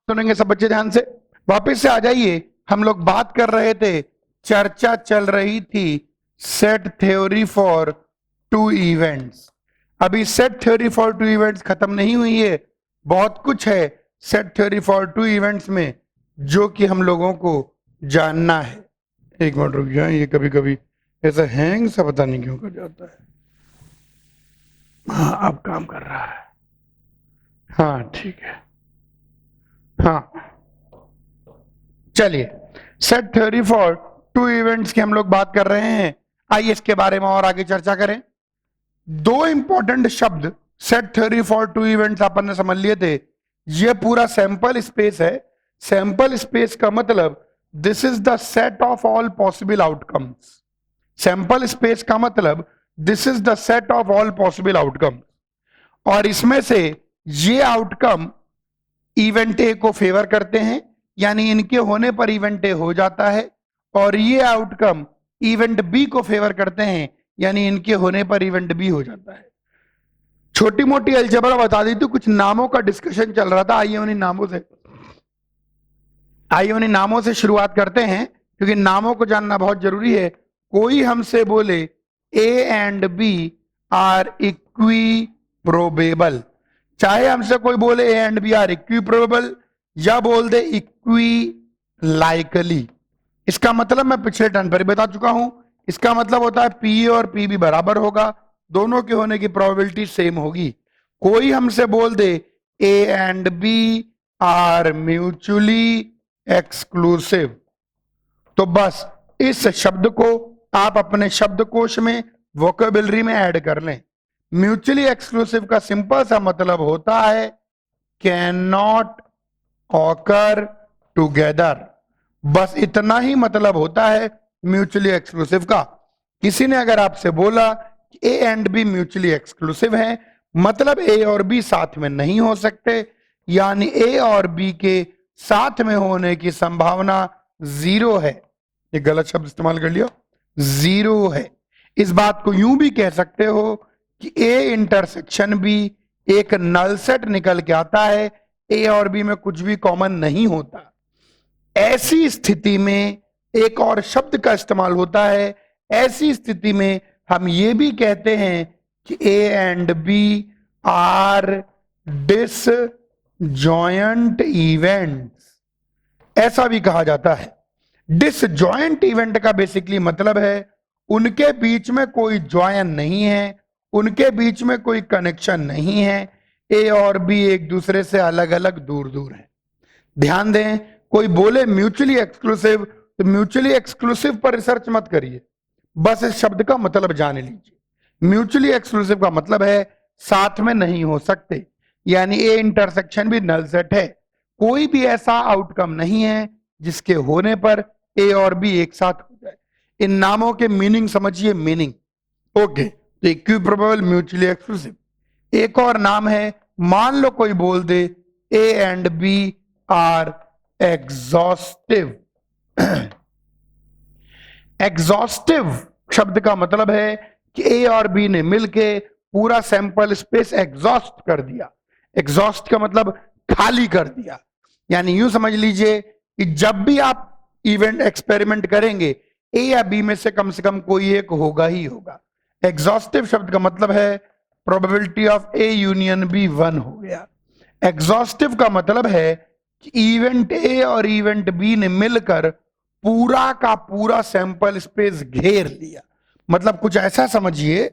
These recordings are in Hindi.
सुनेंगे सब बच्चे ध्यान से। वापस से आ जाइए, हम लोग बात कर रहे थे, चर्चा चल रही थी set theory for two events. अभी set theory for two events खत्म नहीं हुई है, बहुत कुछ है set theory for two events में जो कि हम लोगों को जानना है। एक मिनट रुक जाए, ये कभी कभी ऐसा हैंग सा पता नहीं क्यों कर जाता है। हाँ अब काम कर रहा है, हाँ ठीक है। हाँ चलिए, set theory for two events की हम लोग बात कर रहे हैं। आइए इसके बारे में और आगे चर्चा करें। दो इंपॉर्टेंट शब्द set theory for two events अपन ने समझ लिए थे। ये पूरा सैंपल स्पेस है। सैंपल स्पेस का मतलब this is the set of all possible outcomes. Sample space का मतलब this is the set of all possible outcomes, और इसमें से ये आउटकम इवेंट ए को फेवर करते हैं, यानी इनके होने पर इवेंट ए हो जाता है, और ये आउटकम इवेंट बी को फेवर करते हैं, यानी इनके होने पर इवेंट बी हो जाता है। छोटी मोटी अलजेब्रा बता दी थी, कुछ नामों का डिस्कशन चल रहा था। आइए उन्हीं नामों से शुरुआत करते हैं, क्योंकि नामों को जानना बहुत जरूरी है। कोई हमसे बोले A and B are equiprobable, चाहे हमसे कोई बोले A and B are equiprobable या बोल दे इक्वी लाइकली, इसका मतलब मैं पिछले टर्न पर ही बता चुका हूं। इसका मतलब होता है पी और पी भी बराबर होगा, दोनों के होने की प्रोबेबिलिटी सेम होगी। कोई हमसे बोल दे A and B are mutually exclusive, तो बस इस शब्द को आप अपने शब्दकोश में वोकेबुलरी में ऐड कर लें। म्यूचुअली एक्सक्लूसिव का सिंपल सा मतलब होता है कैन नॉट ऑकर टुगेदर, बस इतना ही मतलब होता है म्यूचुअली एक्सक्लूसिव का। किसी ने अगर आपसे बोला कि A and B mutually exclusive है, मतलब ए और बी साथ में नहीं हो सकते, यानी ए और बी के साथ में होने की संभावना जीरो है। ये गलत शब्द इस्तेमाल कर लिया, जीरो है। इस बात को यूं भी कह सकते हो कि ए इंटरसेक्शन बी एक नल सेट निकल के आता है, ए और बी में कुछ भी कॉमन नहीं होता। ऐसी स्थिति में एक और शब्द का इस्तेमाल होता है। ऐसी स्थिति में हम ये भी कहते हैं कि A and B are disjoint events, ऐसा भी कहा जाता है। डिसजॉइंट इवेंट का बेसिकली मतलब है उनके बीच में कोई जॉइन नहीं है, उनके बीच में कोई कनेक्शन नहीं है, ए और बी एक दूसरे से अलग अलग दूर दूर हैं। ध्यान दें, कोई बोले म्यूचुअली एक्सक्लूसिव, तो म्यूचुअली एक्सक्लूसिव पर रिसर्च मत करिए, बस इस शब्द का मतलब जान लीजिए। म्यूचुअली एक्सक्लूसिव का मतलब है साथ में नहीं हो सकते, यानी ए इंटरसेक्शन भी नल सेट है। कोई भी ऐसा आउटकम नहीं है जिसके होने पर ए और बी एक साथ हो जाए। इन नामों के मीनिंग समझिए, मीनिंग ओके। तो इक्विप्रोबेबल, म्यूचुअली एक्सक्लूसिव। एक और नाम है, मान लो कोई बोल दे A and B are exhaustive. Exhaustive शब्द का मतलब है कि ए और बी ने मिलके पूरा सैंपल स्पेस एग्जॉस्ट कर दिया। एग्जॉस्ट का मतलब खाली कर दिया, यानी यूं समझ लीजिए कि जब भी आप इवेंट एक्सपेरिमेंट करेंगे, ए या बी में से कम कोई एक होगा ही होगा। एग्जॉस्टिव शब्द का मतलब है probability of A union B 1 हो गया। एग्जॉस्टिव का मतलब है कि इवेंट ए और इवेंट बी ने मिलकर पूरा का पूरा सैंपल स्पेस घेर लिया। मतलब कुछ ऐसा समझिए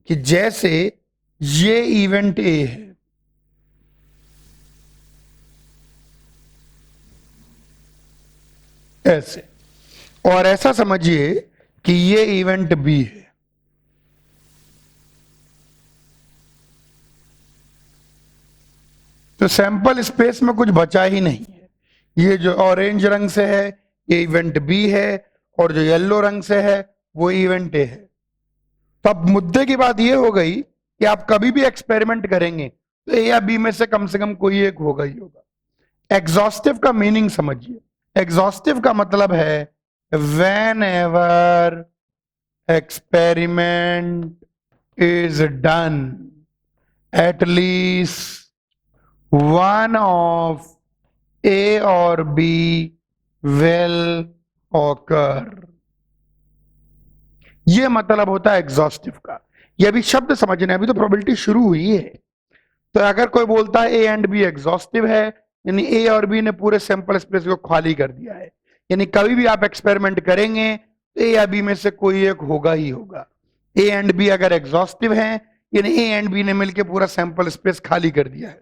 कि जैसे ये इवेंट ए है, ऐसे, और ऐसा समझिए कि ये इवेंट बी है। तो सैंपल स्पेस में कुछ बचा ही नहीं है। ये जो ऑरेंज रंग से है ये इवेंट बी है, और जो येलो रंग से है वो इवेंट ए है। तो अब मुद्दे की बात ये हो गई कि आप कभी भी एक्सपेरिमेंट करेंगे तो ए या बी में से कम कोई एक होगा ही होगा। एग्जॉस्टिव का मीनिंग समझिए। एग्जॉस्टिव का मतलब है when ever experiment is done at least one of ए और बी विल ऑकर। ये मतलब होता है एग्जॉस्टिव का। ये अभी शब्द समझने, अभी तो प्रोबेबिलिटी शुरू हुई है। तो अगर कोई बोलता है ए एंड बी एग्जॉस्टिव है, यानी ए और बी ने पूरे सैंपल स्पेस को खाली कर दिया है, यानी कभी भी आप एक्सपेरिमेंट करेंगे तो ए या बी में से कोई एक होगा ही होगा। ए एंड बी अगर एग्जॉस्टिव है, यानी ए एंड बी ने मिलकर पूरा सैंपल स्पेस खाली कर दिया है।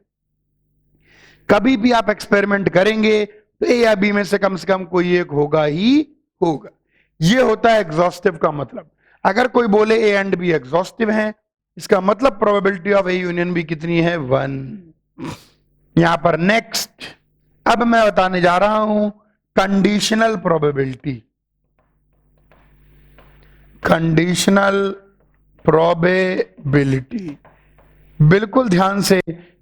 कभी भी आप एक्सपेरिमेंट करेंगे तो ए या बी में से कम कोई एक होगा ही होगा। ये होता है एग्जॉस्टिव का मतलब। अगर कोई बोले ए एंड बी एग्जॉस्टिव है, इसका मतलब probability of A union B कितनी है? 1। यहां पर नेक्स्ट अब मैं बताने जा रहा हूं कंडीशनल प्रोबेबिलिटी। कंडीशनल प्रोबेबिलिटी, बिल्कुल ध्यान से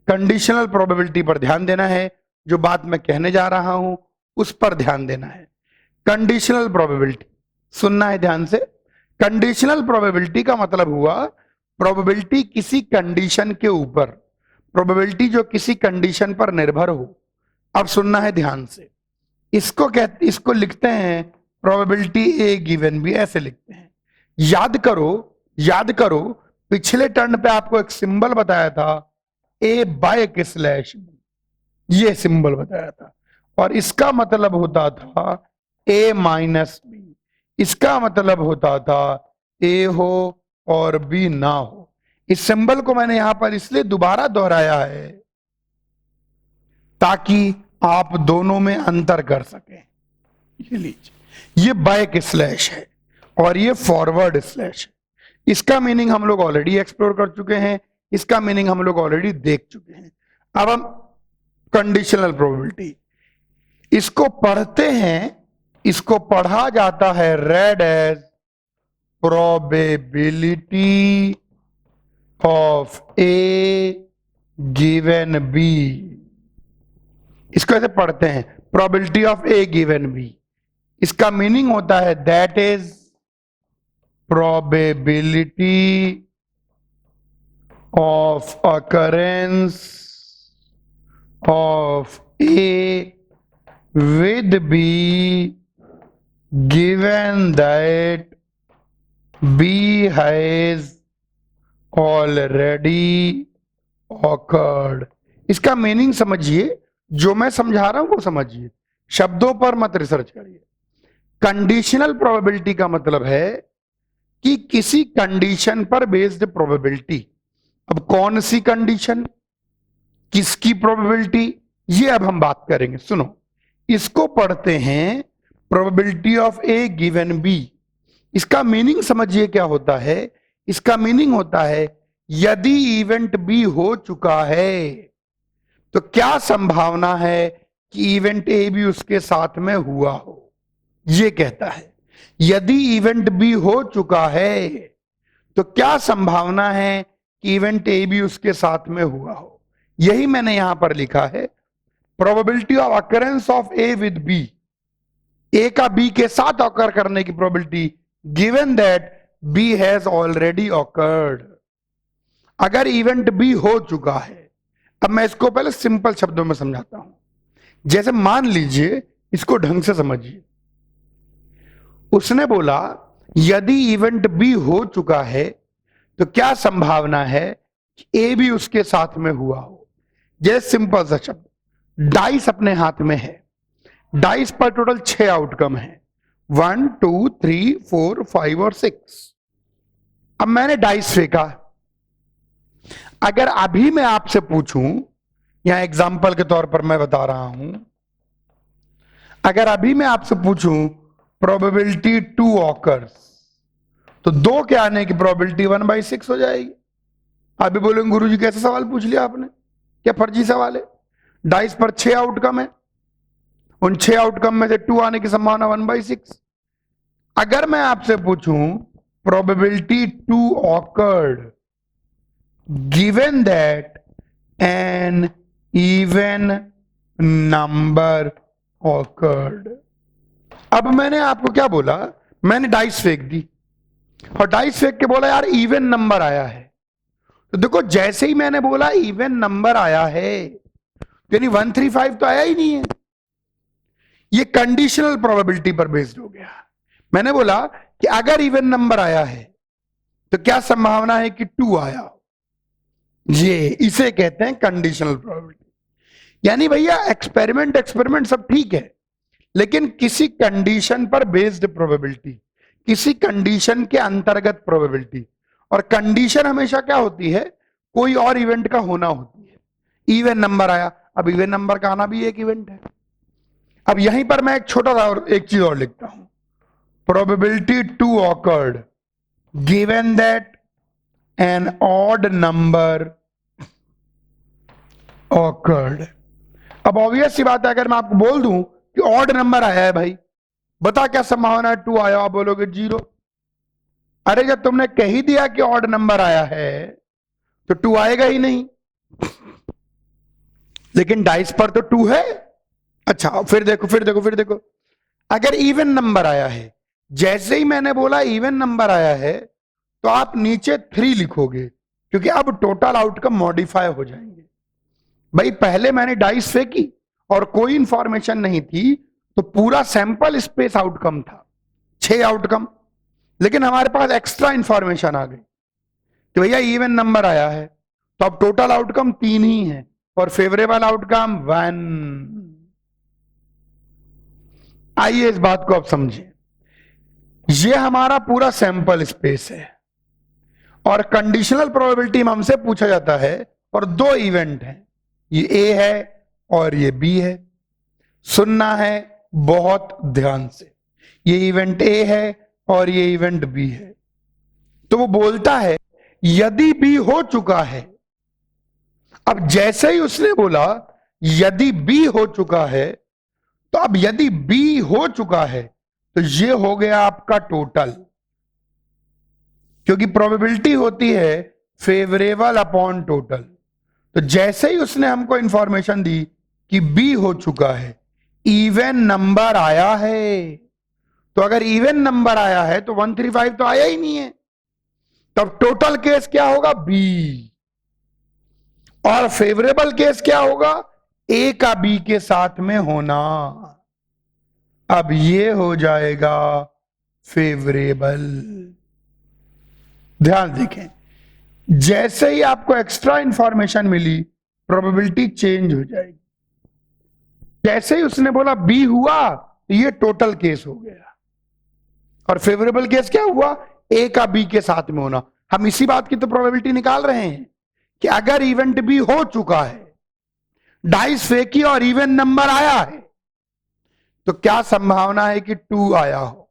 कंडीशनल प्रोबेबिलिटी पर ध्यान देना है। जो बात मैं कहने जा रहा हूं उस पर ध्यान देना है। कंडीशनल प्रोबेबिलिटी सुनना है ध्यान से। कंडीशनल प्रोबेबिलिटी का मतलब हुआ प्रोबेबिलिटी किसी कंडीशन के ऊपर, प्रोबेबिलिटी जो किसी कंडीशन पर निर्भर हो। अब सुनना है ध्यान से। इसको लिखते हैं प्रोबेबिलिटी ए गिवन बी, ऐसे लिखते हैं। याद करो पिछले टर्न पे आपको एक सिंबल बताया था, ए बाय के स्लैश, ये सिंबल बताया था, और इसका मतलब होता था ए माइनस बी। इसका मतलब होता था ए हो और बी ना हो। इस सिंबल को मैंने यहां पर इसलिए दोबारा दोहराया है ताकि आप दोनों में अंतर कर सकें। ये लीजिए, ये बैक स्लैश है और ये फॉरवर्ड स्लैश है। इसका मीनिंग हम लोग ऑलरेडी एक्सप्लोर कर चुके हैं, इसका मीनिंग हम लोग ऑलरेडी देख चुके हैं। अब हम कंडीशनल प्रोबेबिलिटी इसको पढ़ते हैं, इसको पढ़ा जाता है read as probability of A given B. इसको ऐसे पढ़ते हैं, probability of A given B. इसका मीनिंग होता है that is probability of occurrence of A with B given that B has already occurred। इसका मीनिंग समझिए, जो मैं समझा रहा हूं वो समझिए, शब्दों पर मत रिसर्च करिए। कंडीशनल प्रोबेबिलिटी का मतलब है कि किसी कंडीशन पर बेस्ड प्रोबेबिलिटी। अब कौन सी कंडीशन, किसकी प्रोबेबिलिटी, ये अब हम बात करेंगे। सुनो, इसको पढ़ते हैं probability of A given B. इसका मीनिंग समझिए क्या होता है। इसका मीनिंग होता है यदि इवेंट बी हो चुका है तो क्या संभावना है कि इवेंट ए भी उसके साथ में हुआ हो। ये कहता है यदि इवेंट बी हो चुका है तो क्या संभावना है कि इवेंट ए भी उसके साथ में हुआ हो। यही मैंने यहां पर लिखा है, probability of occurrence of A with B. A का बी के साथ ऑकर करने की probability given that B has already occurred. अगर इवेंट बी हो चुका है, अब मैं इसको पहले सिंपल शब्दों में समझाता हूं। जैसे मान लीजिए, इसको ढंग से समझिए। उसने बोला यदि इवेंट बी हो चुका है तो क्या संभावना है कि ए भी उसके साथ में हुआ हो। जैसे सिंपल सा शब्द, डाइस अपने हाथ में है, डाइस पर टोटल 6 आउटकम है, 1 2 3 4 5 और 6। अब मैंने डाइस फेंका। अगर अभी मैं आपसे पूछूं, यहां एग्जाम्पल के तौर पर मैं बता रहा हूं, अगर अभी मैं आपसे पूछूं प्रोबेबिलिटी 2 ऑकर्स, तो 2 के आने की प्रोबेबिलिटी 1/6 हो जाएगी। अभी बोलेंगे गुरुजी कैसा सवाल पूछ लिया आपने, क्या फर्जी सवाल है। डाइस पर 6 आउटकम है, उन 6 आउटकम में से 2 आने की संभावना 1/6। अगर मैं आपसे पूछूं probability 2 occurred given that an even number occurred. अब मैंने आपको क्या बोला, मैंने डाइस फेंक दी और डाइस फेंक के बोला यार इवन नंबर आया है। तो देखो जैसे ही मैंने बोला इवन नंबर आया है, यानी 135 तो आया ही नहीं है, ये कंडीशनल प्रोबेबिलिटी पर बेस्ड हो गया। मैंने बोला कि अगर इवन नंबर आया है तो क्या संभावना है कि 2 आया हो, ये इसे कहते हैं कंडीशनल प्रोबेबिलिटी। यानी भैया एक्सपेरिमेंट सब ठीक है, लेकिन किसी कंडीशन पर बेस्ड प्रोबेबिलिटी, किसी कंडीशन के अंतर्गत प्रोबेबिलिटी। और कंडीशन हमेशा क्या होती है, कोई और इवेंट का होना होती है। इवन नंबर आया, अब इवन नंबर का आना भी एक इवेंट है। अब यहीं पर मैं एक छोटा सा और एक चीज और लिखता हूं, probability two occurred given that an odd number occurred. अब ऑब्वियस सी बात है, अगर मैं आपको बोल दूं कि ऑड नंबर आया है भाई, बता क्या संभावना है 2 आया, आप बोलोगे 0। अरे जब तुमने कह ही दिया कि ऑड नंबर आया है तो 2 आएगा ही नहीं, लेकिन डाइस पर तो 2 है। अच्छा फिर देखो, अगर इवन नंबर आया है, जैसे ही मैंने बोला इवन नंबर आया है तो आप नीचे 3 लिखोगे, क्योंकि अब टोटल आउटकम मॉडिफाई हो जाएंगे। भाई पहले मैंने डाइस फेंकी और कोई इंफॉर्मेशन नहीं थी, तो पूरा सैंपल स्पेस आउटकम था, 6 आउटकम। लेकिन हमारे पास एक्स्ट्रा इंफॉर्मेशन आ गई कि भैया इवन नंबर आया है, तो अब टोटल आउटकम 3 ही है और फेवरेबल आउटकम 1। आइए इस बात को अब समझिए। ये हमारा पूरा सैंपल स्पेस है और कंडीशनल प्रोबेबिलिटी में हमसे पूछा जाता है, और 2 इवेंट हैं, ये ए है और ये बी है। सुनना है बहुत ध्यान से, ये इवेंट ए है और ये इवेंट बी है। तो वो बोलता है यदि बी हो चुका है, अब जैसे ही उसने बोला यदि बी हो चुका है, तो अब यदि बी हो चुका है तो ये हो गया आपका टोटल, क्योंकि प्रोबेबिलिटी होती है फेवरेबल अपॉन टोटल। तो जैसे ही उसने हमको इंफॉर्मेशन दी कि बी हो चुका है, इवन नंबर आया है, तो अगर इवन नंबर आया है तो 135 तो आया ही नहीं है, तब टोटल केस क्या होगा, बी। और फेवरेबल केस क्या होगा, ए का बी के साथ में होना। अब ये हो जाएगा फेवरेबल। ध्यान देखें, जैसे ही आपको एक्स्ट्रा इंफॉर्मेशन मिली प्रोबेबिलिटी चेंज हो जाएगी। जैसे ही उसने बोला बी हुआ तो ये टोटल केस हो गया, और फेवरेबल केस क्या हुआ, ए का बी के साथ में होना। हम इसी बात की तो प्रोबेबिलिटी निकाल रहे हैं कि अगर इवेंट बी हो चुका है, डाइस फेंकी और इवन नंबर आया है, तो क्या संभावना है कि 2 आया हो।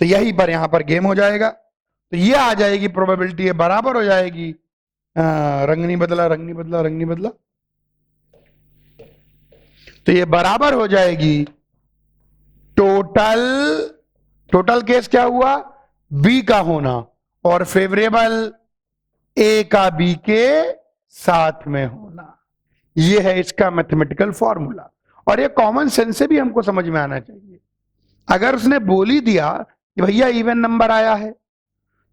तो यही पर यहां पर गेम हो जाएगा। तो ये आ जाएगी प्रोबेबिलिटी, ये बराबर हो जाएगी, रंग नहीं बदला, तो ये बराबर हो जाएगी टोटल केस क्या हुआ, बी का होना, और फेवरेबल ए का बी के साथ में होना। ये है इसका मैथमेटिकल फॉर्मूला, और ये कॉमन सेंस से भी हमको समझ में आना चाहिए। अगर उसने बोल ही दिया कि भैया इवन नंबर आया है,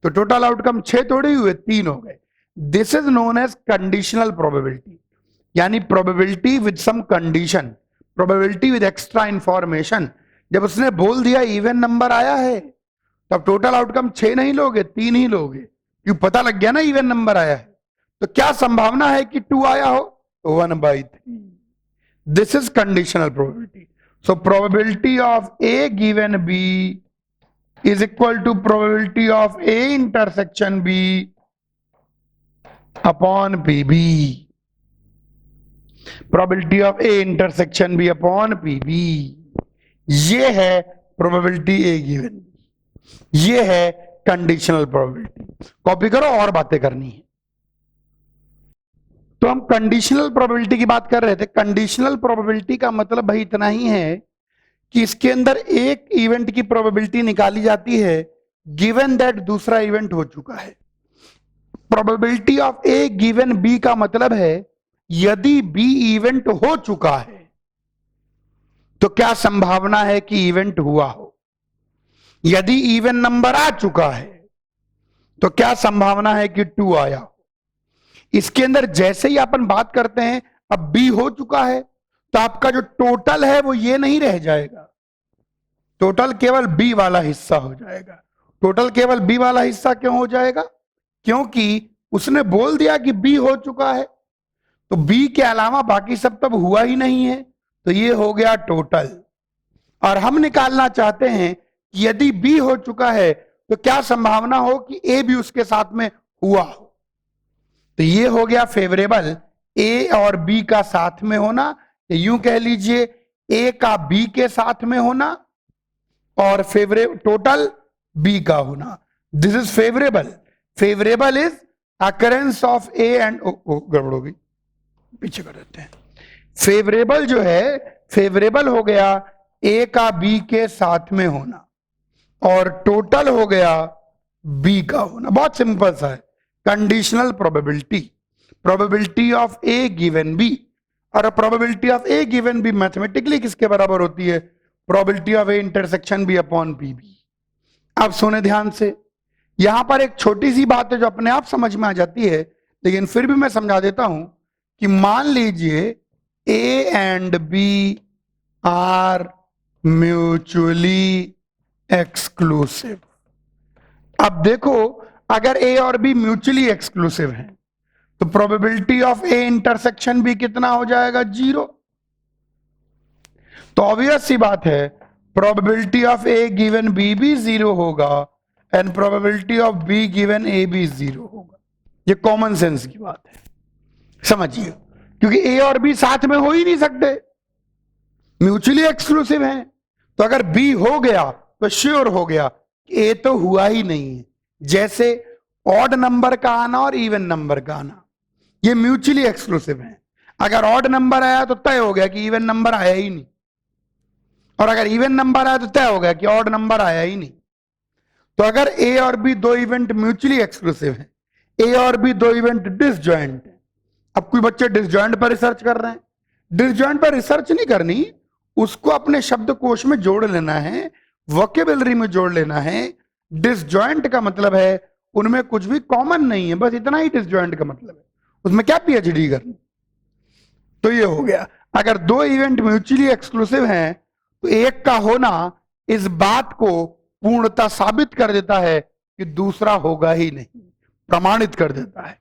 तो टोटल आउटकम 6 थोड़े हुए, 3 हो गए। This is known as conditional probability, यानी probability with some condition, probability with extra information. जब उसने बोल दिया इवन नंबर आया है, तब टोटल आउटकम 6 नहीं लोगे, 3 ही लोगे, क्यों, पता लग गया ना इवन नंबर आया है। तो क्या संभावना है कि 2 आया हो, 1/3। This is conditional probability. So probability of A given B is equal to probability of A intersection B upon PB. Probability of A intersection B upon PB, ये है probability A given, ये है conditional probability। कॉपी करो, और बातें करनी है। तो हम कंडीशनल प्रोबेबिलिटी की बात कर रहे थे। कंडीशनल प्रोबेबिलिटी का मतलब भाई इतना ही है कि इसके अंदर एक इवेंट की प्रोबेबिलिटी निकाली जाती है गिवन दैट दूसरा इवेंट हो चुका है। Probability of A given B का मतलब है यदि बी इवेंट हो चुका है तो क्या संभावना है कि इवेंट हुआ हो। यदि इवन नंबर आ चुका है तो क्या संभावना है कि 2 आया हो। इसके अंदर जैसे ही अपन बात करते हैं अब बी हो चुका है तो आपका जो टोटल है वो ये नहीं रह जाएगा, टोटल केवल बी वाला हिस्सा हो जाएगा। टोटल केवल बी वाला हिस्सा क्यों हो जाएगा? क्योंकि उसने बोल दिया कि बी हो चुका है, तो बी के अलावा बाकी सब तब हुआ ही नहीं है, तो ये हो गया टोटल। और हम निकालना चाहते हैं कि यदि बी हो चुका है तो क्या संभावना हो कि ए भी उसके साथ में हुआ हो। तो ये हो गया फेवरेबल, ए और बी का साथ में होना। तो यूं कह लीजिए ए का बी के साथ में होना और फेवरेबल टोटल बी का होना। This is favourable. Favourable is occurrence of A and गड़बड़ हो गई, पीछे कर देते हैं। फेवरेबल जो है, फेवरेबल हो गया ए का बी के साथ में होना और टोटल हो गया बी का होना। बहुत सिंपल सा है, conditional probability, probability of A given B. और probability of A given B mathematically किसके बराबर होती है? Probability of A intersection B upon B B. अब सुने ध्यान से, यहां पर एक छोटी सी बात है जो अपने आप समझ में आ जाती है, लेकिन फिर भी मैं समझा देता हूं कि मान लीजिए A and B are mutually exclusive. अब देखो, अगर ए और बी म्यूचुअली एक्सक्लूसिव हैं तो probability of A intersection B कितना हो जाएगा? 0। तो ऑब्वियस सी बात है, probability of A given B भी 0 होगा and probability of B given A भी 0 होगा। ये कॉमन सेंस की बात है, समझिए, क्योंकि ए और बी साथ में हो ही नहीं सकते, म्यूचुअली एक्सक्लूसिव हैं। तो अगर बी हो गया तो श्योर हो गया कि ए तो हुआ ही नहीं है। जैसे ऑड नंबर का आना और इवन नंबर का आना, ये म्यूचुअली एक्सक्लूसिव है। अगर ऑड नंबर आया तो तय हो गया कि इवन नंबर आया ही नहीं, और अगर इवन नंबर आया तो तय हो गया कि ऑड नंबर आया ही नहीं। तो अगर ए और बी दो इवेंट म्यूचुअली एक्सक्लूसिव है, ए और बी दो इवेंट डिसजॉइंट है। अब कोई बच्चे डिसजॉइंट पर रिसर्च कर रहे हैं, डिसजॉइंट पर रिसर्च नहीं करनी, उसको अपने शब्दकोश में जोड़ लेना है, वोकेबुलरी में जोड़ लेना है। डिसजॉइंट का मतलब है उनमें कुछ भी कॉमन नहीं है, बस इतना ही डिसजॉइंट का मतलब है, उसमें क्या पीएचडी करनी। तो ये हो गया, अगर दो इवेंट म्यूचुअली एक्सक्लूसिव हैं तो एक का होना इस बात को पूर्णता साबित कर देता है कि दूसरा होगा ही नहीं, प्रमाणित कर देता है।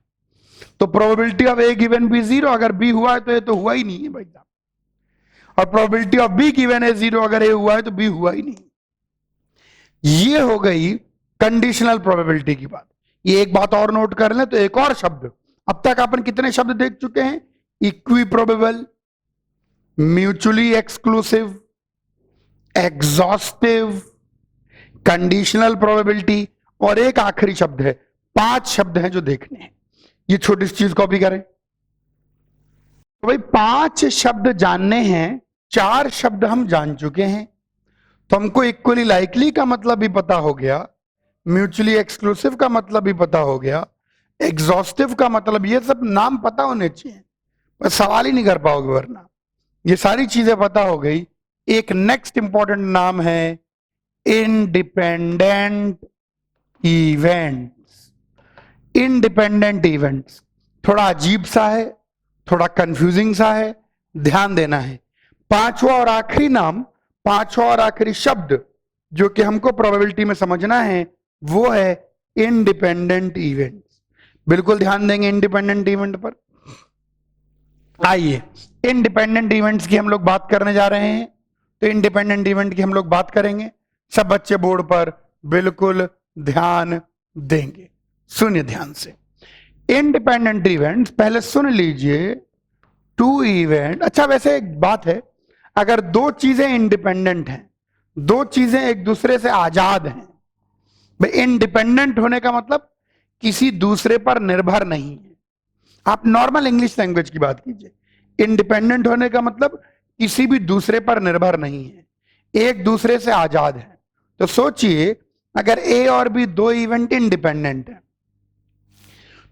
तो probability of A given B 0, अगर बी हुआ है तो ये तो हुआ ही नहीं है भाई साहब, और प्रोबेबिलिटी ऑफ बी गिवन है 0, अगर ए हुआ है तो बी हुआ ही नहीं। ये हो गई कंडीशनल प्रोबेबिलिटी की बात। ये एक बात और नोट कर लें तो एक और शब्द, अब तक अपन कितने शब्द देख चुके हैं? Equi probable, mutually exclusive, exhaustive, conditional probability, और एक आखिरी शब्द है। 5 शब्द हैं जो देखने हैं। ये छोटी सी चीज कॉपी करें तो भाई 5 शब्द जानने हैं, 4 शब्द हम जान चुके हैं। तो हमको इक्वली लाइकली का मतलब भी पता हो गया, म्यूचुअली एक्सक्लूसिव का मतलब भी पता हो गया, एग्जॉस्टिव का मतलब, ये सब नाम पता होने चाहिए, पर सवाल ही नहीं कर पाओगे वरना। ये सारी चीजें पता हो गई। एक नेक्स्ट इंपॉर्टेंट नाम है इंडिपेंडेंट इवेंट्स। इंडिपेंडेंट इवेंट्स थोड़ा अजीब सा है, थोड़ा कंफ्यूजिंग सा है, ध्यान देना है। पांचवा और आखिरी नाम, पांचवा और आखिरी शब्द जो कि हमको प्रोबेबिलिटी में समझना है वो है इंडिपेंडेंट इवेंट्स। बिल्कुल ध्यान देंगे इंडिपेंडेंट इवेंट पर। आइए इंडिपेंडेंट इवेंट्स की हम लोग बात करने जा रहे हैं। तो इंडिपेंडेंट इवेंट की हम लोग बात करेंगे, सब बच्चे बोर्ड पर बिल्कुल ध्यान देंगे। सुनिए ध्यान से, इंडिपेंडेंट इवेंट्स पहले सुन लीजिए। 2 इवेंट, अच्छा वैसे एक बात है, अगर 2 चीजें इंडिपेंडेंट हैं, 2 चीजें एक दूसरे से आजाद हैं, भाई इंडिपेंडेंट होने का मतलब किसी दूसरे पर निर्भर नहीं है। आप नॉर्मल इंग्लिश लैंग्वेज की बात कीजिए, इंडिपेंडेंट होने का मतलब किसी भी दूसरे पर निर्भर नहीं है, एक दूसरे से आजाद है। तो सोचिए अगर ए और बी 2 इवेंट इंडिपेंडेंट है,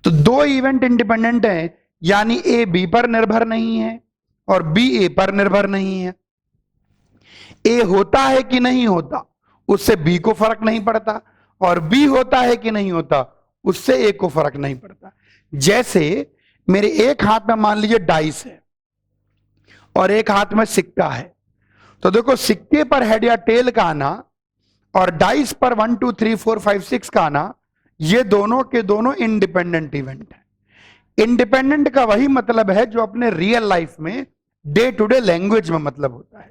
तो 2 इवेंट इंडिपेंडेंट है यानी ए बी पर निर्भर नहीं है और बी ए पर निर्भर नहीं है। ए होता है कि नहीं होता उससे बी को फर्क नहीं पड़ता, और बी होता है कि नहीं होता उससे ए को फर्क नहीं पड़ता। जैसे मेरे एक हाथ में मान लीजिए डाइस है और एक हाथ में सिक्का है, तो देखो सिक्के पर हेड या टेल का आना और डाइस पर 1 2 3 4 5 6 का आना, ये दोनों के दोनों इंडिपेंडेंट इवेंट है। इंडिपेंडेंट का वही मतलब है जो अपने रियल लाइफ में डे टू डे लैंग्वेज में मतलब होता है।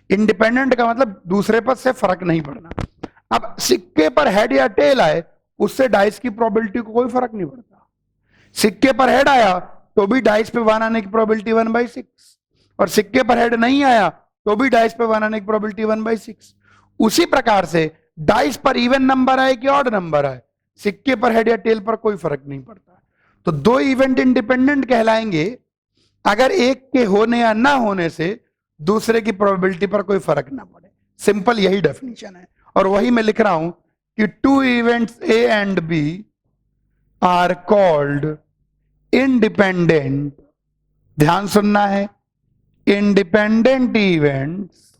इंडिपेंडेंट का मतलब दूसरे पर से फर्क नहीं पड़ना। अब सिक्के पर हेड या टेल आए, उससे डाइस की प्रोबेबिलिटी को कोई फर्क नहीं पड़ता। सिक्के पर हेड आया तो भी डाइस पे 1 आने की प्रोबेबिलिटी 1/6, और सिक्के पर हेड नहीं आया तो भी डाइस पे 1 आने की प्रोबेबिलिटी 1/6। उसी प्रकार से डाइस पर इवन नंबर आए कि ऑड नंबर आए, सिक्के पर हेड या टेल पर कोई फर्क नहीं पड़ता। तो दो इवेंट इंडिपेंडेंट कहलाएंगे अगर एक के होने या ना होने से दूसरे की प्रोबेबिलिटी पर कोई फर्क ना पड़े। सिंपल यही डेफिनेशन है, और वही मैं लिख रहा हूं कि 2 events A and B are called independent, ध्यान सुनना है, independent events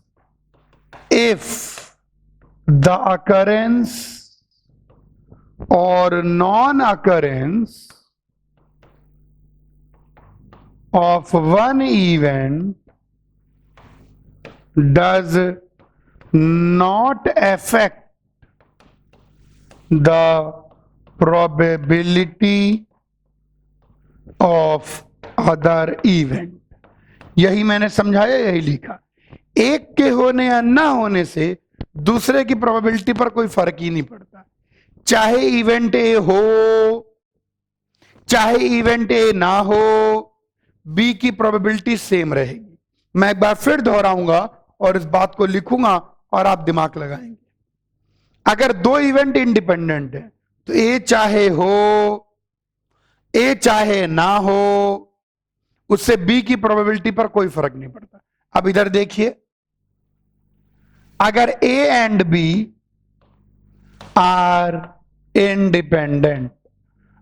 if the occurrence और non occurrence of one event does not affect the probability of other event। यही मैंने समझाया, यही लिखा। एक के होने या ना होने से दूसरे की प्रोबेबिलिटी पर कोई फर्क ही नहीं पड़ता, चाहे इवेंट ए हो चाहे इवेंट ए ना हो, बी की प्रोबेबिलिटी सेम रहेगी। मैं एक बार फिर दोहराऊंगा और इस बात को लिखूंगा और आप दिमाग लगाएंगे। अगर दो इवेंट इंडिपेंडेंट है तो ए चाहे हो ए चाहे ना हो, उससे बी की प्रोबेबिलिटी पर कोई फर्क नहीं पड़ता। अब इधर देखिए, अगर A and B are independent,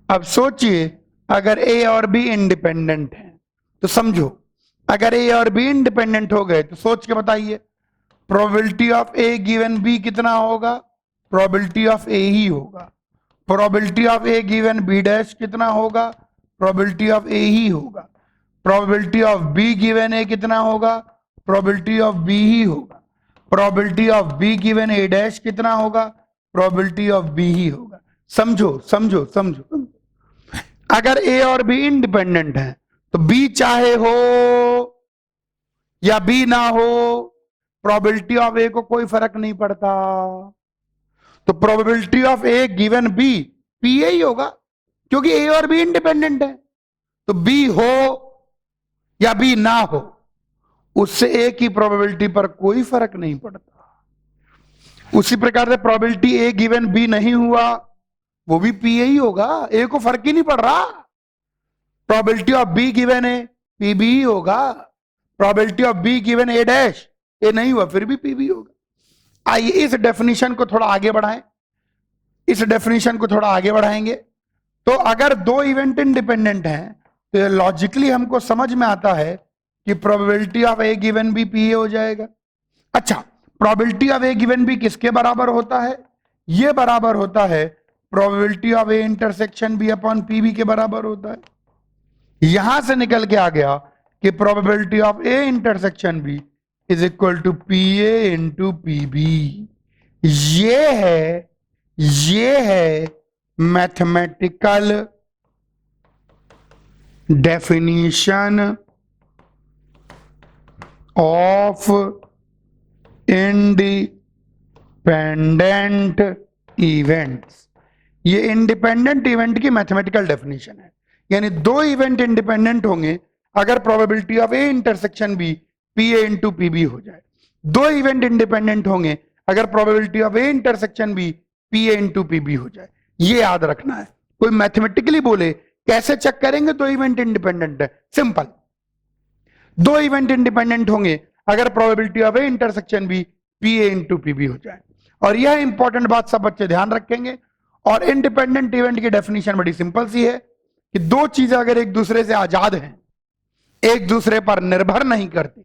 अब सोचिए अगर ए और बी इंडिपेंडेंट है तो समझो, अगर ए और बी इंडिपेंडेंट हो गए तो सोच के बताइए probability of A given B कितना होगा? प्रोबेबिलिटी ऑफ ए ही होगा। Probability of A given B dash कितना होगा? प्रोबेबिलिटी ऑफ ए ही होगा। Probability of B given A कितना होगा? प्रोबेबिलिटी ऑफ बी ही होगा। Probability of B given A dash कितना होगा? प्रोबेबिलिटी ऑफ बी ही होगा। समझो समझो समझो, अगर ए और बी इंडिपेंडेंट है तो बी चाहे हो या बी ना हो, प्रोबेबिलिटी ऑफ ए को कोई फर्क नहीं पड़ता। तो probability of A given B P A ही होगा, क्योंकि ए और बी इंडिपेंडेंट है। तो बी हो या बी ना हो, उससे ए की प्रोबेबिलिटी पर कोई फर्क नहीं पड़ता। उसी प्रकार से प्रोबेबिलिटी ए गिवन बी नहीं हुआ, वो भी पी ए ही होगा, ए को फर्क ही नहीं पड़ रहा। Probability of B given A P B ही होगा। Probability of B given A dash A नहीं हुआ, फिर भी पी बी होगा। आइए इस डेफिनेशन को थोड़ा आगे बढ़ाएं, इस डेफिनेशन को थोड़ा आगे बढ़ाएंगे। तो अगर दो इवेंट इंडिपेंडेंट हैं तो लॉजिकली हमको समझ में आता है कि probability of A given B P A हो जाएगा। अच्छा, probability of A given B किसके बराबर होता है? ये बराबर होता है probability of A intersection B upon P B के बराबर होता है। यहां से निकल के आ गया कि probability of A intersection B is equal to P A into P B. ये है mathematical definition of independent events. ये इंडिपेंडेंट इवेंट की मैथमेटिकल डेफिनेशन है। यानी दो इवेंट इंडिपेंडेंट होंगे अगर probability of A intersection B P A into P B हो जाए। दो इवेंट इंडिपेंडेंट होंगे अगर probability of A intersection B P A into P B हो जाए। ये याद रखना है। कोई मैथमेटिकली बोले कैसे चेक करेंगे दो इवेंट इंडिपेंडेंट है? सिंपल, दो इवेंट इंडिपेंडेंट होंगे अगर probability of A intersection B P A into P B हो जाए। और यह इंपॉर्टेंट बात सब बच्चे ध्यान रखेंगे। और इंडिपेंडेंट इवेंट की डेफिनेशन बड़ी सिंपल सी है कि दो चीजें अगर एक दूसरे से आजाद हैं, एक दूसरे पर निर्भर नहीं करती,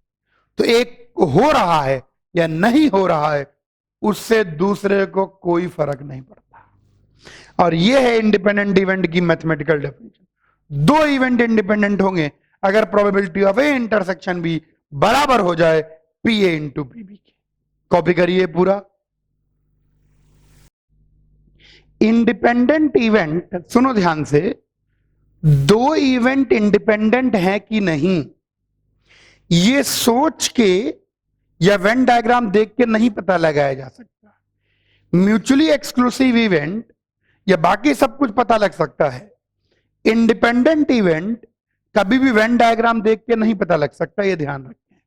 तो एक हो रहा है या नहीं हो रहा है उससे दूसरे को कोई फर्क नहीं पड़ता। और यह है इंडिपेंडेंट इवेंट की मैथमेटिकल डेफिनेशन। दो इवेंट इंडिपेंडेंट होंगे अगर probability of A intersection B बराबर हो जाए पी ए इंटू पीबी के। कॉपी करिए पूरा। इंडिपेंडेंट इवेंट, सुनो ध्यान से, दो इवेंट इंडिपेंडेंट है कि नहीं ये सोच के या वेन डायग्राम देख के नहीं पता लगाया जा सकता। म्यूचुअली एक्सक्लूसिव इवेंट या बाकी सब कुछ पता लग सकता है, इंडिपेंडेंट इवेंट कभी भी वेन डायग्राम देख के नहीं पता लग सकता, ये ध्यान रखें,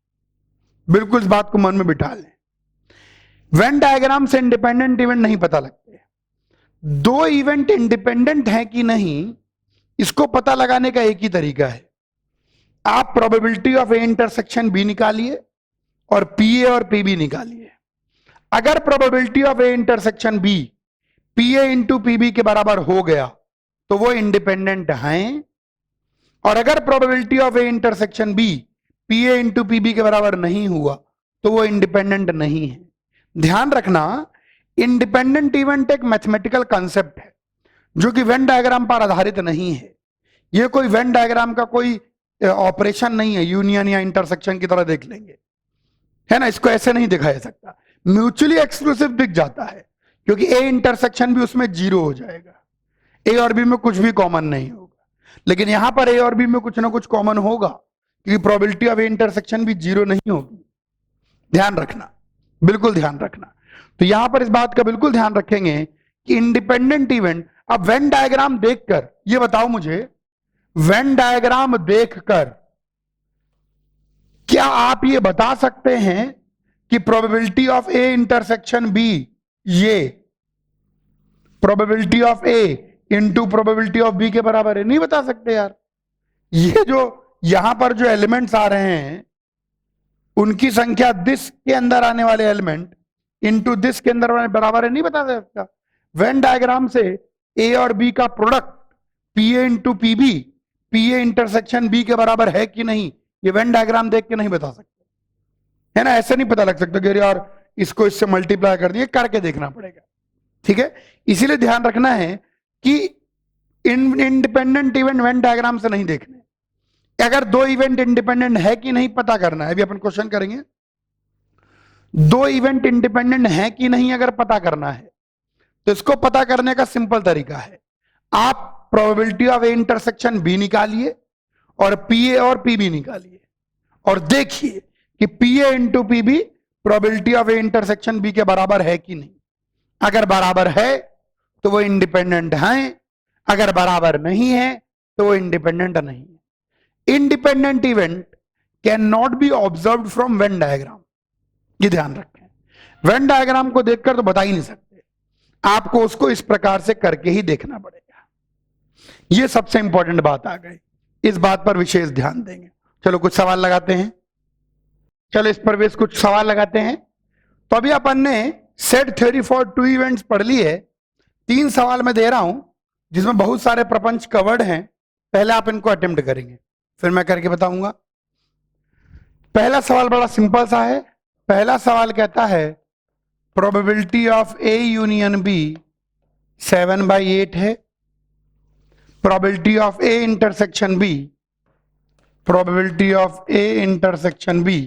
बिल्कुल इस बात को मन में बिठा लें। वेन डायग्राम से इंडिपेंडेंट इवेंट नहीं पता लगते। दो इवेंट इंडिपेंडेंट है कि नहीं इसको पता लगाने का एक ही तरीका है, आप probability of A intersection B निकालिए और पी ए और पी बी निकालिए। अगर probability of A intersection B P A into P B के बराबर हो गया तो वो इंडिपेंडेंट हैं, और अगर probability of A intersection B P A into P B के बराबर नहीं हुआ तो वो इंडिपेंडेंट नहीं है। ध्यान रखना, इंडिपेंडेंट इवेंट एक मैथमेटिकल कॉन्सेप्ट है जो कि वेन डायग्राम पर आधारित नहीं है। ये कोई वेन डायग्राम का कोई ऑपरेशन नहीं है, यूनियन या इंटरसेक्शन की तरह देख लेंगे, है ना, इसको ऐसे नहीं दिखाया सकता। म्यूचुअली एक्सक्लूसिव दिख जाता है क्योंकि ए इंटरसेक्शन भी उसमें जीरो हो जाएगा, ए और बी में कुछ भी कॉमन नहीं होगा, लेकिन यहां पर ए और बी में कुछ ना कुछ कॉमन होगा क्योंकि प्रोबेबिलिटी ऑफ ए इंटरसेक्शन भी जीरो नहीं होगी। ध्यान रखना, बिल्कुल ध्यान रखना। तो यहां पर इस बात का बिल्कुल ध्यान रखेंगे कि इंडिपेंडेंट इवेंट, अब वेन डायग्राम देखकर ये बताओ मुझे, वेन डायग्राम देखकर क्या आप ये बता सकते हैं कि probability of A intersection B ये probability of A into probability of B के बराबर है? नहीं बता सकते यार। ये जो यहां पर जो एलिमेंट्स आ रहे हैं उनकी संख्या दिस के अंदर आने वाले एलिमेंट इंटू दिस के अंदर बराबर है, नहीं बता सकता। वेन डायग्राम से ए और बी का product P A into P B P A intersection B के बराबर है कि नहीं ये वेन डायग्राम देख के नहीं बता सकते, है ना। ऐसे नहीं पता लग सकता कि यार इसको इससे मल्टीप्लाई कर दिए, करके देखना पड़ेगा, ठीक है। इसीलिए ध्यान रखना है कि इंडिपेंडेंट इवेंट वेन डायग्राम से नहीं देखने, अगर दो इवेंट इंडिपेंडेंट है कि नहीं पता करना है। अभी अपन क्वेश्चन करेंगे, दो इवेंट इंडिपेंडेंट है कि नहीं अगर पता करना है तो इसको पता करने का सिंपल तरीका है, आप probability of A intersection B निकालिए और पी ए और पी बी निकालिए और देखिए कि P A into P B probability of A intersection B के बराबर है कि नहीं। अगर बराबर है तो वो इंडिपेंडेंट हैं, अगर बराबर नहीं है तो वो इंडिपेंडेंट नहीं है। Independent event can not be observe from Venn diagram, ये ध्यान रखें। वेन डायग्राम को देखकर तो बता ही नहीं सकते, आपको उसको इस प्रकार से करके ही देखना पड़ेगा। ये सबसे इंपॉर्टेंट बात आ गई, इस बात पर विशेष ध्यान देंगे। चलो कुछ सवाल लगाते हैं, चलो इस पर भी कुछ सवाल लगाते हैं। तो अभी अपन ने set theory for two events पढ़ ली है। 3 सवाल मैं दे रहा हूं जिसमें बहुत सारे प्रपंच कवर्ड हैं, पहले आप इनको अटेम्प्ट करेंगे फिर मैं करके बताऊंगा। पहला सवाल बड़ा सिंपल सा है। पहला सवाल कहता है probability of A union B 7/8 है, probability of A intersection B, probability of A intersection B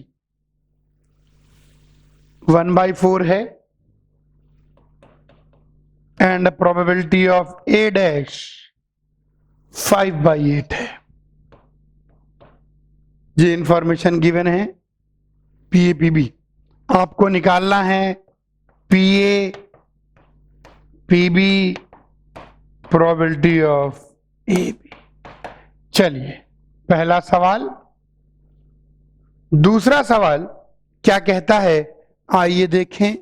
1/4 है, and probability of A dash 5/8 है। ये इंफॉर्मेशन गिवन है पी ए पी बी। आपको निकालना है P A P B probability of A B. चलिए पहला सवाल। दूसरा सवाल क्या कहता है आइए देखें।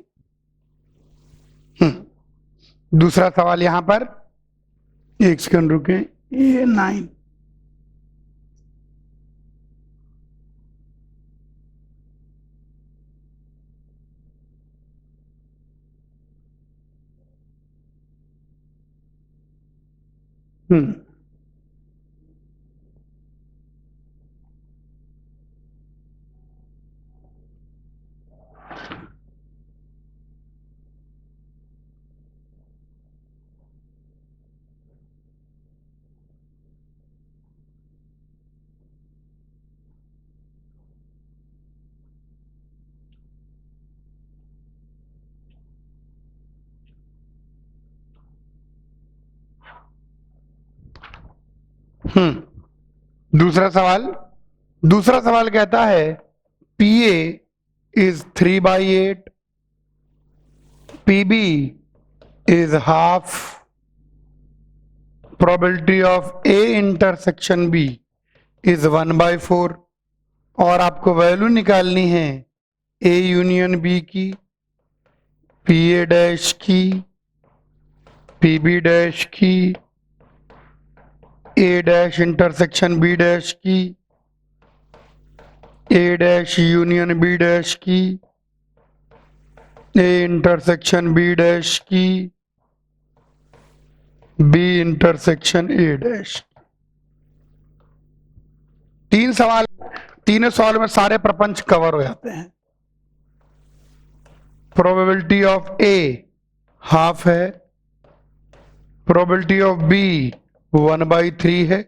दूसरा सवाल यहां पर, एक सेकंड रुके, ये 9 दूसरा सवाल कहता है PA is 3/8, PB is half, probability of A intersection B is 1/4 और आपको वैल्यू निकालनी है A यूनियन B की, PA डैश की, PB डैश की, A dash intersection B dash की, A dash union B dash की, A इंटरसेक्शन B डैश की, B इंटरसेक्शन A डैश। तीनों सवाल में सारे प्रपंच कवर हो जाते हैं। प्रोबेबिलिटी ऑफ A हाफ है, प्रोबेबिलिटी ऑफ B 1/3 है,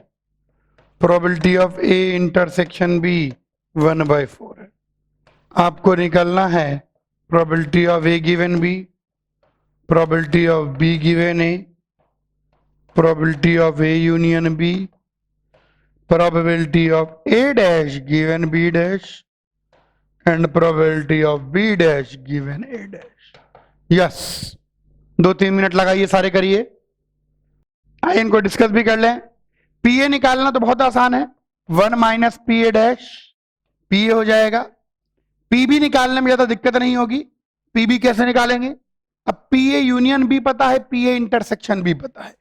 probability of A intersection B 1/4 है। आपको निकालना है probability of A given B, probability of B given A, probability of A union B, probability of A dash given B dash and probability of B dash given A dash। Yes 2-3 minute लगाइए, सारे करिए। आइए इनको डिस्कस भी कर लें। PA निकालना तो बहुत आसान है, 1 माइनस PA डैश PA हो जाएगा। PB निकालने में ज्यादा दिक्कत नहीं होगी। PB कैसे निकालेंगे? अब PA यूनियन B पता है, PA इंटरसेक्शन B पता है,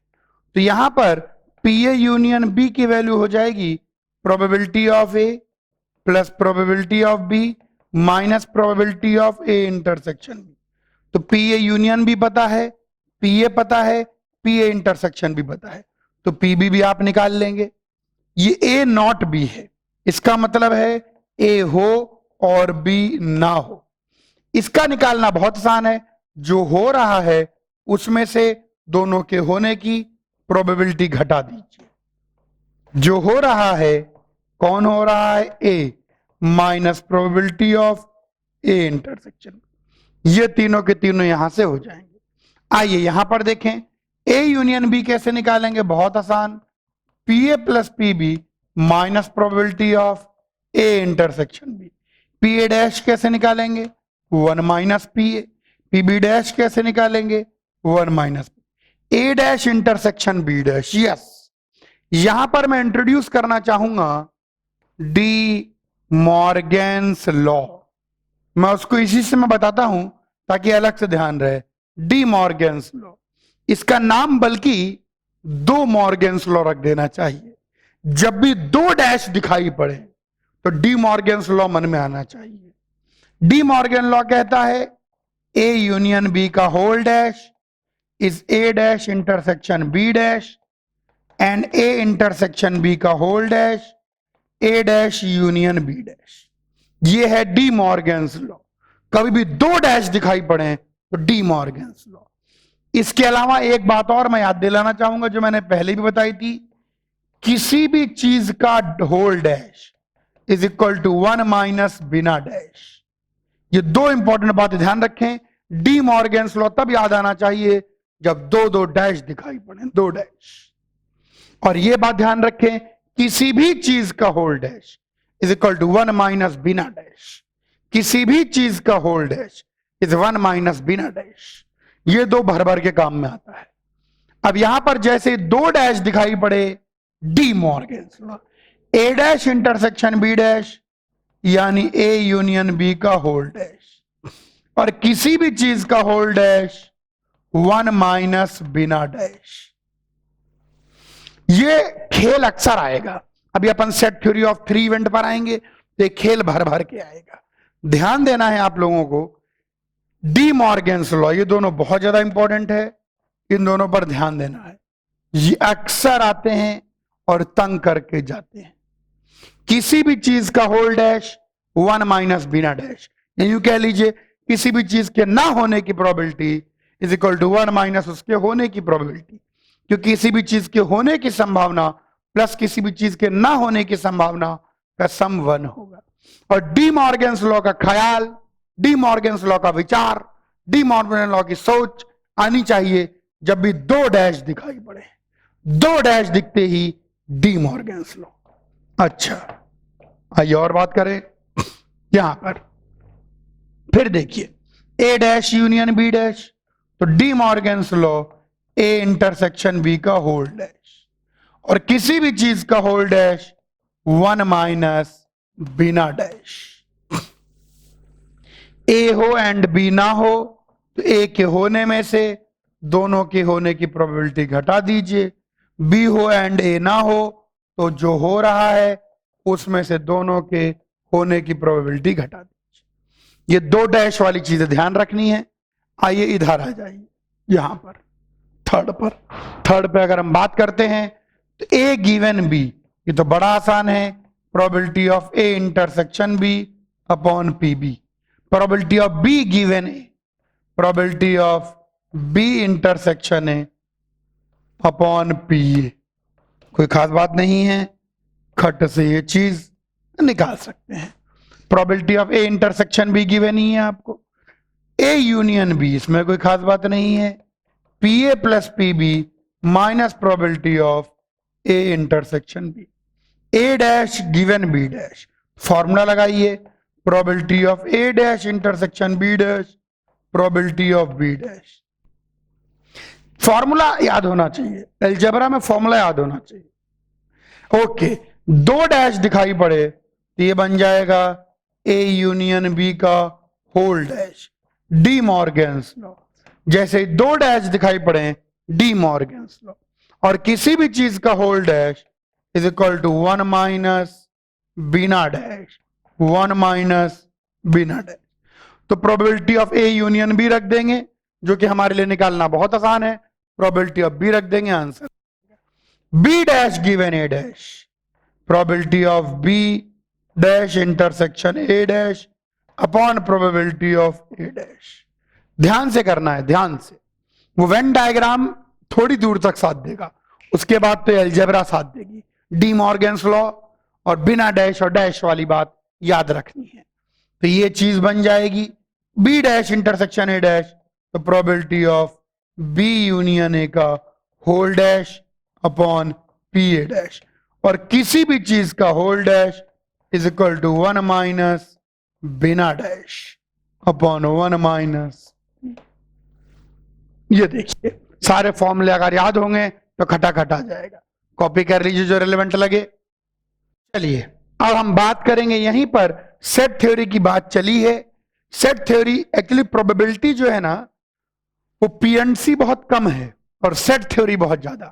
तो यहां पर PA यूनियन B की वैल्यू हो जाएगी probability of A plus probability of B minus probability of A intersection B। तो PA यूनियन B पता है, PA पता है, PA इंटरसेक्शन भी पता है, तो PB भी आप निकाल लेंगे। ये A नॉट B है, इसका मतलब है A हो और B ना हो। इसका निकालना बहुत आसान है, जो हो रहा है उसमें से दोनों के होने की प्रोबेबिलिटी घटा दीजिए। जो हो रहा है, कौन हो रहा है? A minus probability of A intersection. ये तीनों के तीनों यहां से हो जाएंगे। आइए यहां पर देखें A यूनियन B कैसे निकालेंगे, बहुत आसान। PA plus PB minus probability of A intersection B। PA dash कैसे निकालेंगे? 1 माइनस PA। PB डैश कैसे निकालेंगे? 1 minus A dash intersection B dash. Yes, यहां पर मैं इंट्रोड्यूस करना चाहूंगा डी मॉर्गन्स लॉ। मैं उसको इसी से मैं बताता हूं ताकि अलग से ध्यान रहे। डी मॉर्गन्स लॉ, इसका नाम बल्कि 2 मॉर्गन्स लॉ रख देना चाहिए। जब भी 2 डैश दिखाई पड़े तो डी मॉर्गन्स लॉ मन में आना चाहिए। डी मॉर्गन लॉ कहता है A यूनियन B का whole dash is A dash intersection B dash and A intersection B का whole dash A dash union B dash। ये है डी मॉर्गन्स लॉ। कभी भी 2 डैश दिखाई पड़े तो डी मॉर्गन्स लॉ। इसके अलावा एक बात और मैं याद दिलाना चाहूंगा जो मैंने पहले भी बताई थी, किसी भी चीज का whole dash is equal to 1 minus बिना डैश। ये 2 इंपॉर्टेंट बातें ध्यान रखें। डी मॉर्गन्स लॉ तब याद आना चाहिए जब 2 डैश दिखाई पड़े, 2 डैश। और यह बात ध्यान रखें, किसी भी चीज का whole dash is equal to 1 minus बिना डैश। किसी भी चीज का होल डैश इज 1 माइनस बिना डैश। ये 2 भर भर के काम में आता है। अब यहां पर जैसे 2 डैश दिखाई पड़े, D Morgan's law, A dash intersection B dash यानी A यूनियन B का होल डैश, और किसी भी चीज का होल डैश 1 माइनस बिना डैश। ये खेल अक्सर आएगा। अभी अपन सेट थ्योरी ऑफ 3 इवेंट पर आएंगे तो खेल भर भर के आएगा। ध्यान देना है आप लोगों को। डी मॉर्गन्स लॉ, ये दोनों बहुत ज्यादा इंपॉर्टेंट है, इन दोनों पर ध्यान देना है। ये अक्सर आते हैं और तंग करके जाते हैं। किसी भी चीज का होल डैश 1 माइनस बिना डैश, यूं कह लीजिए किसी भी चीज के ना होने की probability is equal to 1 minus उसके होने की प्रोबेबिलिटी, क्योंकि किसी भी चीज के होने की संभावना प्लस किसी भी चीज के ना होने की संभावना का सम 1 होगा। और डी मॉर्गन्स लॉ का ख्याल, डी मॉर्गन्स लॉ का विचार, डी मॉर्गन लॉ की सोच आनी चाहिए जब भी 2 डैश दिखाई पड़े। 2 डैश दिखते ही डी मॉर्गन्स लॉ। अच्छा, आइए और बात करें यहां पर। फिर देखिए A dash union B dash, तो De Morgan's law A intersection B का होल डैश, और किसी भी चीज का होल डैश 1 माइनस बिना डैश। ए हो एंड बी ना हो तो ए के होने में से दोनों के होने की प्रोबेबिलिटी घटा दीजिए, बी हो एंड ए ना हो तो जो हो रहा है उसमें से दोनों के होने की प्रोबेबिलिटी घटा दीजिए। ये दो डैश वाली चीजें ध्यान रखनी है। आइए इधर आ जाइए, यहां पर थर्ड पे अगर हम बात करते हैं तो ए गिवन बी, ये तो बड़ा आसान है, probability of A intersection B upon P B. Probability of B given A, probability of B intersection A upon P A. कोई खास बात नहीं है, खट से ये चीज निकाल सकते हैं। Probability of A intersection B given ही है आपको, ए यूनियन बी, इसमें कोई खास बात नहीं है, P A plus P B minus probability of A intersection B. A dash given B dash, formula लगाइए, probability of A dash intersection B dash, probability of B dash. Formula याद होना चाहिए, अलजेब्रा में फॉर्मूला याद होना चाहिए। ओके, दो डैश दिखाई पड़े तो ये बन जाएगा ए यूनियन बी का whole dash, De Morgan's law. जैसे दो डैश दिखाई पड़े, डी मॉर्गन्स लॉ, और किसी भी चीज का whole dash is equal to 1 minus बिना डैश, 1 माइनस बिना डैश। तो probability of A union B रख देंगे, जो कि हमारे लिए निकालना बहुत आसान है। प्रोबेबिलिटी ऑफ बी रख देंगे, answer B dash given A dash, probability of B dash intersection A dash upon probability of A dash. ध्यान से करना है, ध्यान से। वो वेन डायग्राम थोड़ी दूर तक साथ देगा, उसके बाद तो अलजेब्रा साथ देगी। डी मॉर्गन्स लॉ और बिना डैश और डैश वाली बात याद रखनी है। तो ये चीज बन जाएगी B dash intersection A dash, तो probability of B union A का whole dash upon P A dash, और किसी भी चीज का whole dash is equal to 1 minus बिना डैश अपॉन 1 माइनस। ये देखिए सारे फॉर्मूले अगर याद होंगे तो खटाखट आ जाएगा, कॉपी कर लीजिए जो रिलेवेंट लगे। चलिए अब हम बात करेंगे, यहीं पर सेट थ्योरी की बात चली है। सेट थ्योरी एक्चुअली प्रोबेबिलिटी जो है ना वो पीएनसी बहुत कम है और सेट थ्योरी बहुत ज्यादा।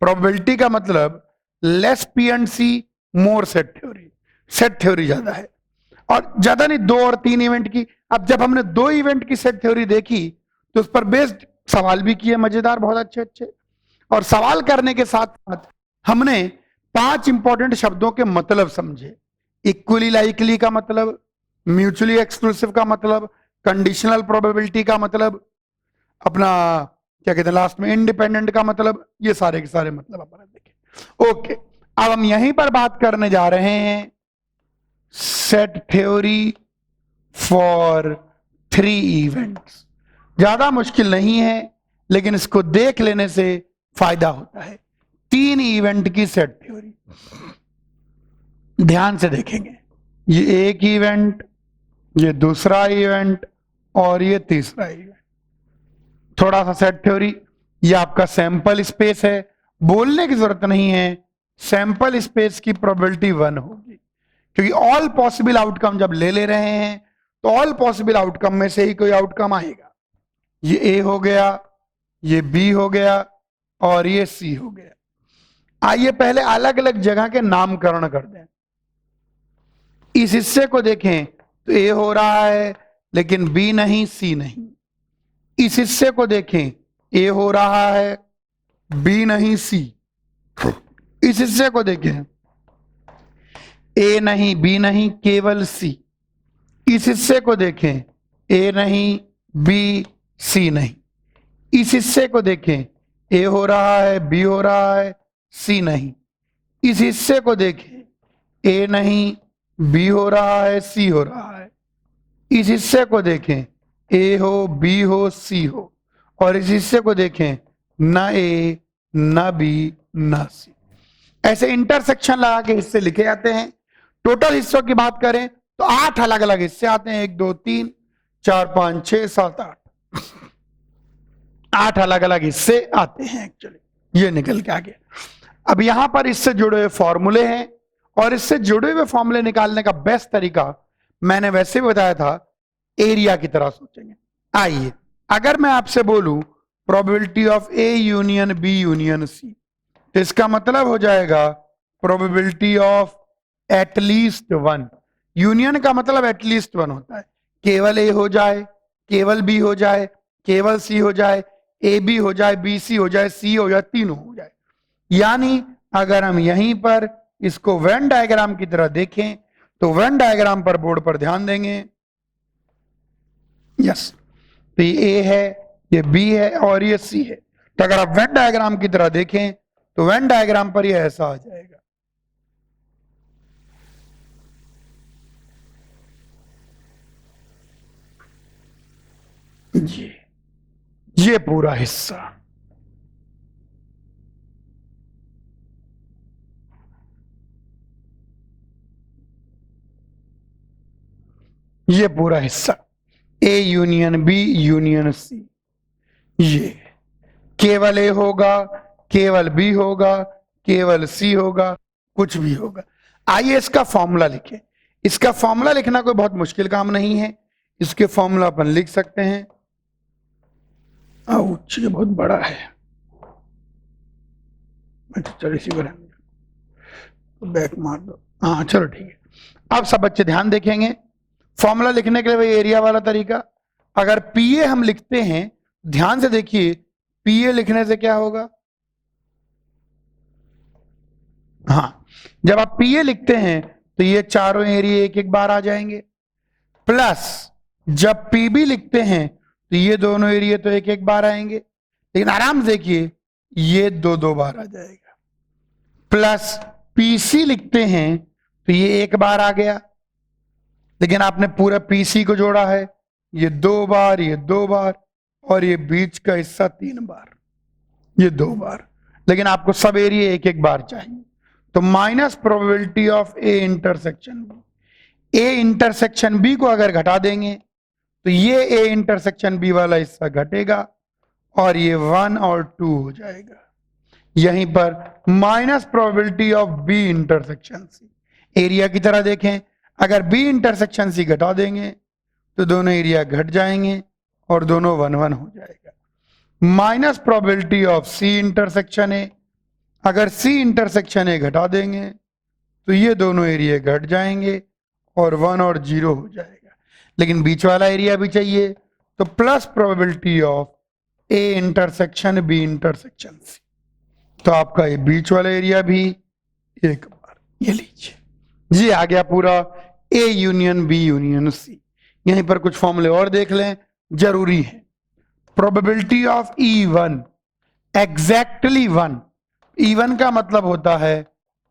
प्रोबेबिलिटी का मतलब लेस पीएनसी मोर सेट थ्योरी, सेट थ्योरी ज्यादा है, और ज्यादा नहीं 2 और 3 इवेंट की। अब जब हमने 2 इवेंट की सेट थ्योरी देखी तो उस पर बेस्ड सवाल भी किए मजेदार, बहुत अच्छे अच्छे, और सवाल करने के साथ साथ हमने 5 इंपॉर्टेंट शब्दों के मतलब समझे। इक्वली लाइकली का मतलब, म्यूचुअली एक्सक्लूसिव का मतलब, कंडीशनल प्रोबेबिलिटी का मतलब, अपना क्या कहते हैं लास्ट में इंडिपेंडेंट का मतलब, ये सारे के सारे मतलब अपन देखे। ओके, अब हम यहीं पर बात करने जा रहे हैं सेट थ्योरी फॉर 3 इवेंट्स। ज्यादा मुश्किल नहीं है, लेकिन इसको देख लेने से फायदा होता है। 3 इवेंट की सेट थ्योरी ध्यान से देखेंगे, ये एक इवेंट, ये दूसरा इवेंट और ये तीसरा इवेंट। थोड़ा सा सेट थ्योरी, ये आपका सैंपल स्पेस है, बोलने की जरूरत नहीं है, सैंपल स्पेस की प्रोबेबिलिटी 1 होगी, क्योंकि ऑल पॉसिबल आउटकम जब ले रहे हैं तो ऑल पॉसिबल आउटकम में से ही कोई आउटकम आएगा। ये ए हो गया, ये बी हो गया और ये सी हो गया। आइए पहले अलग अलग जगह के नामकरण कर दें। इस हिस्से को देखें तो ए हो रहा है लेकिन बी नहीं, सी नहीं। इस हिस्से को देखें, ए हो रहा है, बी नहीं, सी। इस हिस्से को देखें, ए नहीं, बी नहीं, केवल सी। इस हिस्से को देखें, ए नहीं, बी, सी नहीं। इस हिस्से को देखें, ए हो रहा है, बी हो रहा है, सी नहीं। इस हिस्से को देखें, ए नहीं, बी हो रहा है, सी हो रहा है। इस हिस्से को देखें, ए हो, बी हो, सी हो, और इस हिस्से को देखें, न ए, न बी, न सी। ऐसे इंटरसेक्शन लगा के हिस्से लिखे जाते हैं। टोटल हिस्सों की बात करें तो 8 अलग अलग हिस्से आते हैं, 1 2 3 4 5 6 7 8, 8 अलग अलग हिस्से आते हैं एक्चुअली। ये निकल के आ गया। अब यहां पर इससे जुड़े हुए फॉर्मूले हैं, और इससे जुड़े हुए फॉर्मूले निकालने का बेस्ट तरीका मैंने वैसे भी बताया था, एरिया की तरह सोचेंगे। आइए, अगर मैं आपसे बोलूं probability of A union B union C, तो इसका मतलब हो जाएगा probability of at least one. Union का मतलब एटलीस्ट वन होता है, केवल ए हो जाए, केवल बी हो जाए, केवल सी हो जाए, ए बी हो जाए, बी सी हो जाए, सी हो जाए, तीनों हो जाए। यानी अगर हम यहीं पर इसको वेन डायग्राम की तरह देखें तो वेन डायग्राम पर बोर्ड पर ध्यान देंगे, यस, तो ये ए है, ये बी है और ये सी है। तो अगर आप वेन डायग्राम की तरह देखें तो वेन डायग्राम पर ये ऐसा आ जाएगा। ये पूरा हिस्सा, ये पूरा हिस्सा A union B union C, ये केवल ए होगा, केवल बी होगा, केवल सी होगा, कुछ भी होगा। आइए इसका फॉर्मूला लिखें। इसका फॉर्मूला लिखना कोई बहुत मुश्किल काम नहीं है, इसके फॉर्मूला अपन लिख सकते हैं। आउच, ये बहुत बड़ा है। अच्छा चलो इसी पर बैक मार दो, हाँ चलो ठीक है। अब सब बच्चे ध्यान देखेंगे, फॉर्मूला लिखने के लिए वही एरिया वाला तरीका। अगर पीए हम लिखते हैं, ध्यान से देखिए, पीए लिखने से क्या होगा, हाँ, जब आप पीए लिखते हैं तो ये चारों एरिया एक एक बार आ जाएंगे, प्लस जब पीबी लिखते हैं तो ये दोनों एरिया तो एक एक बार आएंगे, लेकिन आराम से देखिए ये दो दो बार आ जाएगा, प्लस पीसी लिखते हैं तो ये एक बार आ गया, लेकिन आपने पूरा पीसी को जोड़ा है, ये दो बार, ये दो बार, और ये बीच का हिस्सा 3 बार, ये 2 बार, लेकिन आपको सब एरिया एक एक बार चाहिए। तो minus probability of A intersection B, A intersection B को अगर घटा देंगे तो ये ए इंटरसेक्शन बी वाला हिस्सा घटेगा और ये 1 और 2 हो जाएगा। यहीं पर minus probability of B intersection C, area की तरह देखें, अगर बी इंटरसेक्शन सी घटा देंगे तो दोनों एरिया घट जाएंगे और दोनों 1 1 हो जाएगा। Minus probability of C intersection A, अगर सी इंटरसेक्शन ए घटा देंगे तो ये दोनों एरिया घट जाएंगे और 1 और 0 हो जाएगा, लेकिन बीच वाला एरिया भी चाहिए, तो plus probability of A intersection B intersection C, तो आपका ये बीच वाला एरिया भी एक बार, ये लीजिए जी, आ गया पूरा A union B union C. यहीं पर कुछ फॉर्मूले और देख लें, जरूरी है। Probability of E1 exactly 1, E1 का मतलब होता है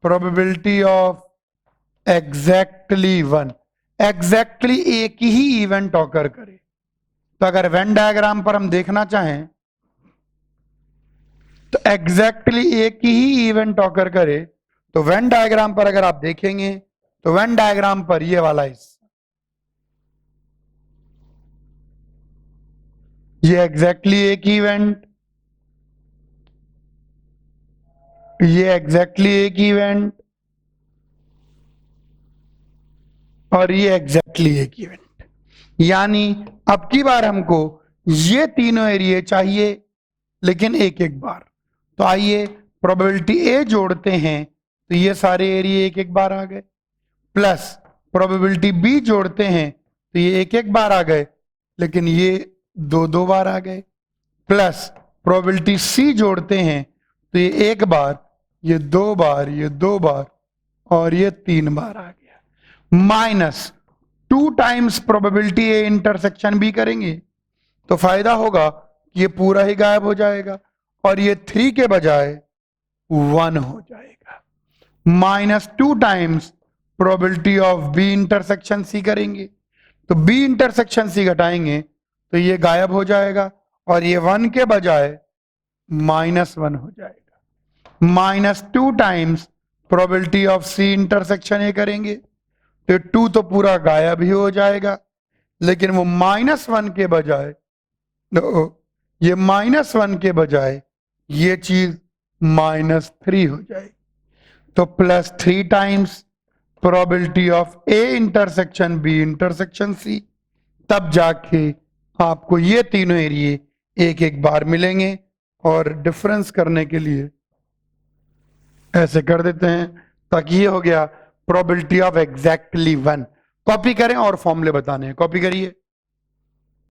प्रोबेबिलिटी ऑफ एग्जैक्टली 1, एग्जैक्टली एक ही इवेंट ऑकर करे। तो अगर वेन डायग्राम पर हम देखना चाहें तो एग्जैक्टली एक ही इवेंट ऑकर करे, तो वेन डायग्राम पर अगर आप देखेंगे तो वेन डायग्राम पर ये वाला हिस्सा, ये एग्जैक्टली एक इवेंट, ये एग्जैक्टली एक इवेंट, और ये एग्जैक्टली एक इवेंट। यानी अब की बार हमको ये तीनों एरिया चाहिए, लेकिन एक एक बार। तो आइए प्रोबेबिलिटी ए जोड़ते हैं तो ये सारे एरिया एक एक बार आ गए, प्लस प्रोबेबिलिटी बी जोड़ते हैं तो ये एक एक बार आ गए, लेकिन ये दो दो बार आ गए, प्लस प्रोबेबिलिटी सी जोड़ते हैं तो ये एक बार, ये 2 बार, ये 2 बार और ये 3 बार आ गया, minus 2 times probability A intersection B करेंगे तो फायदा होगा कि ये पूरा ही गायब हो जाएगा और ये 3 के बजाय 1 हो जाएगा। Minus 2 times probability of B intersection C करेंगे तो बी इंटरसेक्शन सी घटाएंगे तो ये गायब हो जाएगा और ये 1 के बजाय -1 हो जाएगा। -2 times probability of C intersection A करेंगे तो 2 तो पूरा गायब ही हो जाएगा, लेकिन वो -1 के बजाय, ये -1 के बजाय ये चीज -3 हो जाएगी। तो +3 times probability of A intersection B intersection C, तब जाके आपको ये तीनों एरिए एक एक बार मिलेंगे। और डिफरेंस करने के लिए ऐसे कर देते हैं, ताकि ये हो गया प्रोबेबिलिटी ऑफ एग्जैक्टली 1। कॉपी करें और फॉर्मूले बताने हैं, कॉपी करिए।